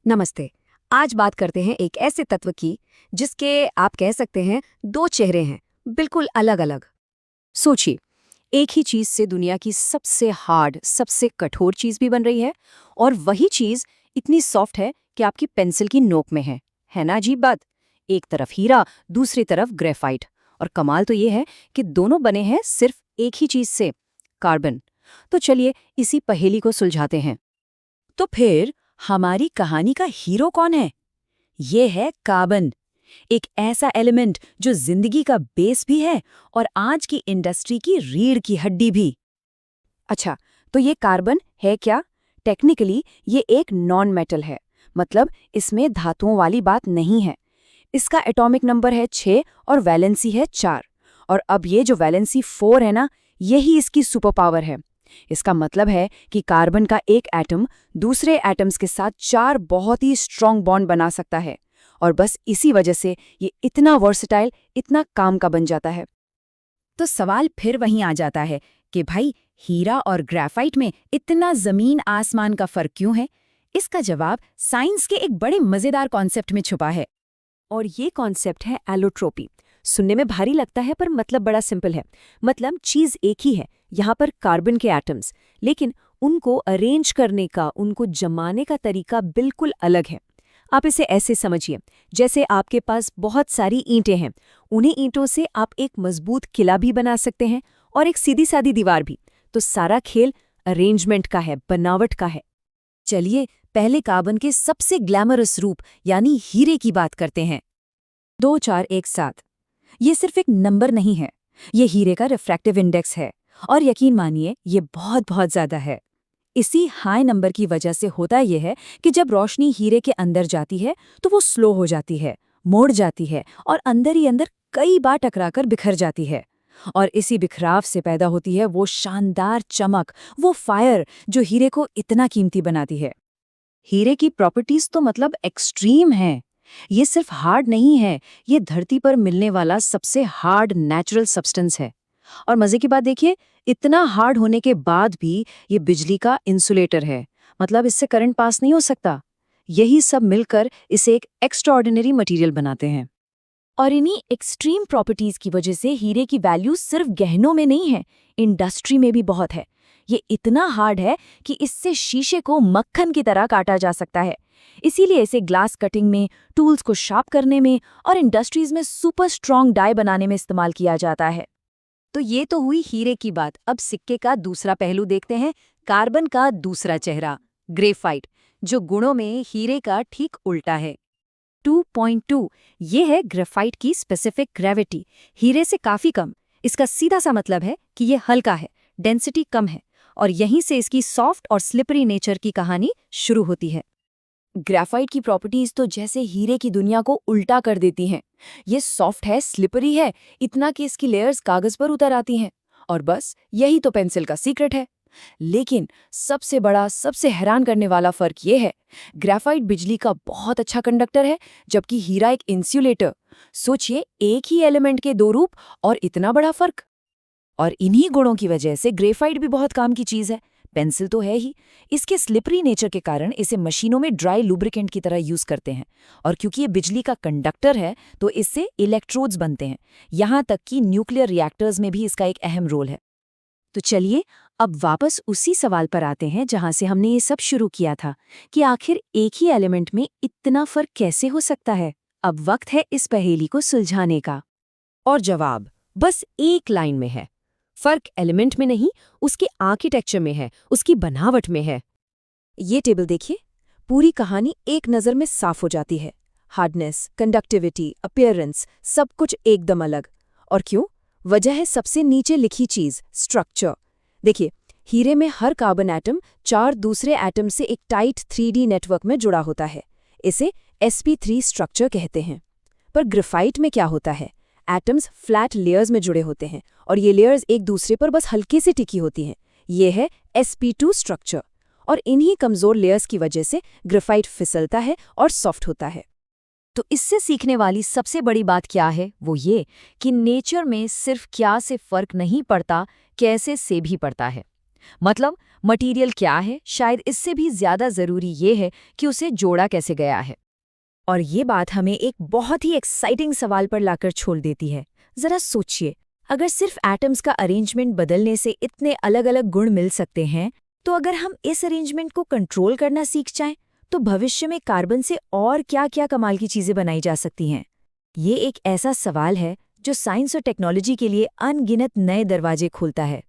नमस्ते। आज बात करते हैं एक ऐसे तत्व की जिसके आप कह सकते हैं दो चेहरे हैं, बिल्कुल अलग अलग। सोचिए, एक ही चीज से दुनिया की सबसे हार्ड, सबसे कठोर चीज भी बन रही है, और वही चीज इतनी सॉफ्ट है कि आपकी पेंसिल की नोक में है ना अजीब बात। एक तरफ हीरा, दूसरी तरफ ग्रेफाइट। और कमाल तो ये है कि दोनों बने हैं सिर्फ एक ही चीज से, कार्बन। तो चलिए इसी पहेली को सुलझाते हैं। तो फिर हमारी कहानी का हीरो कौन है? ये है कार्बन, एक ऐसा एलिमेंट जो जिंदगी का बेस भी है और आज की इंडस्ट्री की रीढ़ की हड्डी भी। अच्छा, तो ये कार्बन है क्या? टेक्निकली ये एक नॉन मेटल है, मतलब इसमें धातुओं वाली बात नहीं है। इसका एटॉमिक नंबर है 6 और वैलेंसी है 4। और अब ये जो वैलेंसी 4 है ना, यही इसकी सुपर पावर है। इसका मतलब है कि कार्बन का एक एटम दूसरे एटम्स के साथ 4 बहुत ही स्ट्रॉन्ग बॉन्ड बना सकता है, और बस इसी वजह से ये इतना वर्सेटाइल, इतना काम का बन जाता है। तो सवाल फिर वहीं आ जाता है कि भाई, हीरा और ग्रेफाइट में इतना जमीन आसमान का फर्क क्यों है? इसका जवाब साइंस के एक बड़े मजेदार कॉन्सेप्ट में छुपा है, और ये कॉन्सेप्ट है एलोट्रोपी। सुनने में भारी लगता है पर मतलब बड़ा सिंपल है। मतलब चीज एक ही है, यहाँ पर कार्बन के एटम्स, लेकिन उनको अरेंज करने का, उनको जमाने का तरीका बिल्कुल अलग है। आप इसे ऐसे समझिए, जैसे आपके पास बहुत सारी ईंटें हैं। उन्हीं ईंटों से आप एक मजबूत किला भी बना सकते हैं और एक सीधी सादी दीवार भी। तो सारा खेल अरेंजमेंट का है, बनावट का है। चलिए पहले कार्बन के सबसे ग्लैमरस रूप यानी हीरे की बात करते हैं। 2 4 1 7। ये सिर्फ एक नंबर नहीं है, ये हीरे का रिफ्रैक्टिव इंडेक्स है, और यकीन मानिए ये बहुत बहुत ज्यादा है। इसी हाई नंबर की वजह से होता यह है कि जब रोशनी हीरे के अंदर जाती है तो वो स्लो हो जाती है, मुड़ जाती है और अंदर ही अंदर कई बार टकराकर बिखर जाती है। और इसी बिखराव से पैदा होती है वो शानदार चमक, वो फायर जो हीरे को इतना कीमती बनाती है। हीरे की प्रॉपर्टीज तो मतलब एक्सट्रीम हैं। ये सिर्फ हार्ड नहीं है, ये धरती पर मिलने वाला सबसे हार्ड नेचुरल सब्सटेंस है। और मजे की बात देखिए, इतना हार्ड होने के बाद भी ये बिजली का इंसुलेटर है, मतलब इससे करंट पास नहीं हो सकता। यही सब मिलकर इसे एक एक्स्ट्राऑर्डिनरी मटेरियल बनाते हैं। और इन्हीं एक्सट्रीम प्रॉपर्टीज की वजह से हीरे की वैल्यू सिर्फ गहनों में नहीं है, इंडस्ट्री में भी बहुत है। ये इतना हार्ड है कि इससे शीशे को मक्खन की तरह काटा जा सकता है। इसीलिए इसे ग्लास कटिंग में, टूल्स को शार्प करने में और इंडस्ट्रीज में सुपर स्ट्रॉन्ग डाई बनाने में इस्तेमाल किया जाता है। तो ये तो हुई हीरे की बात। अब सिक्के का दूसरा पहलू देखते हैं, कार्बन का दूसरा चेहरा, ग्रेफाइट, जो गुणों में हीरे का ठीक उल्टा है। 2.2 ये है ग्रेफाइट की स्पेसिफिक ग्रेविटी, हीरे से काफी कम। इसका सीधा सा मतलब है कि ये हल्का है, डेंसिटी कम है, और यहीं से इसकी सॉफ्ट और स्लिपरी नेचर की कहानी शुरू होती है। ग्रेफाइट की प्रॉपर्टीज तो जैसे हीरे की दुनिया को उल्टा कर देती हैं। ये सॉफ्ट है, स्लिपरी है, इतना कि इसकी लेयर्स कागज पर उतर आती हैं। और बस यही तो पेंसिल का सीक्रेट है। लेकिन सबसे बड़ा, सबसे हैरान करने वाला फर्क ये है, ग्रेफाइट बिजली का बहुत अच्छा कंडक्टर है, जबकि हीरा एक इंसुलेटर। सोचिए, एक ही एलिमेंट के दो रूप और इतना बड़ा फर्क। और इन्हीं गुणों की वजह से ग्रेफाइट भी बहुत काम की चीज है। पेंसिल तो है ही, इसके स्लिपरी नेचर के कारण इसे मशीनों में ड्राई लुब्रिकेंट की तरह यूज करते हैं। और क्योंकि ये बिजली का कंडक्टर है तो इससे इलेक्ट्रोड्स बनते हैं। यहाँ तक कि न्यूक्लियर रिएक्टर्स में भी इसका एक अहम रोल है। तो चलिए अब वापस उसी सवाल पर आते हैं जहां से हमने ये सब शुरू किया था, कि आखिर एक ही एलिमेंट में इतना फर्क कैसे हो सकता है। अब वक्त है इस पहेली को सुलझाने का। और जवाब बस एक लाइन में है। फर्क एलिमेंट में नहीं, उसके आर्किटेक्चर में है, उसकी बनावट में है। ये टेबल देखिए, पूरी कहानी एक नज़र में साफ हो जाती है। हार्डनेस, कंडक्टिविटी, अपीयरेंस, सब कुछ एकदम अलग। और क्यों? वजह है सबसे नीचे लिखी चीज, स्ट्रक्चर। देखिए, हीरे में हर कार्बन एटम 4 दूसरे एटम से एक टाइट 3D नेटवर्क में जुड़ा होता है। इसे sp3 स्ट्रक्चर कहते हैं। पर ग्रेफाइट में क्या होता है? एटम्स फ्लैट लेयर्स में जुड़े होते हैं, और ये लेयर्स एक दूसरे पर बस हल्के से टिकी होती हैं। ये है sp2 स्ट्रक्चर। और इन्हीं कमजोर लेयर्स की वजह से ग्रेफाइट फिसलता है और सॉफ्ट होता है। तो इससे सीखने वाली सबसे बड़ी बात क्या है? वो ये कि नेचर में सिर्फ क्या से फर्क नहीं पड़ता, कैसे से भी पड़ता है। मतलब मटेरियल क्या है, शायद इससे भी ज्यादा जरूरी ये है कि उसे जोड़ा कैसे गया है। और ये बात हमें एक बहुत ही एक्साइटिंग सवाल पर लाकर छोड़ देती है। जरा सोचिए, अगर सिर्फ एटम्स का अरेंजमेंट बदलने से इतने अलग अलग गुण मिल सकते हैं, तो अगर हम इस अरेंजमेंट को कंट्रोल करना सीख जाएं, तो भविष्य में कार्बन से और क्या-क्या कमाल की चीजें बनाई जा सकती हैं। ये एक ऐसा सवाल है जो साइंस और टेक्नोलॉजी के लिए अनगिनत नए दरवाजे खोलता है।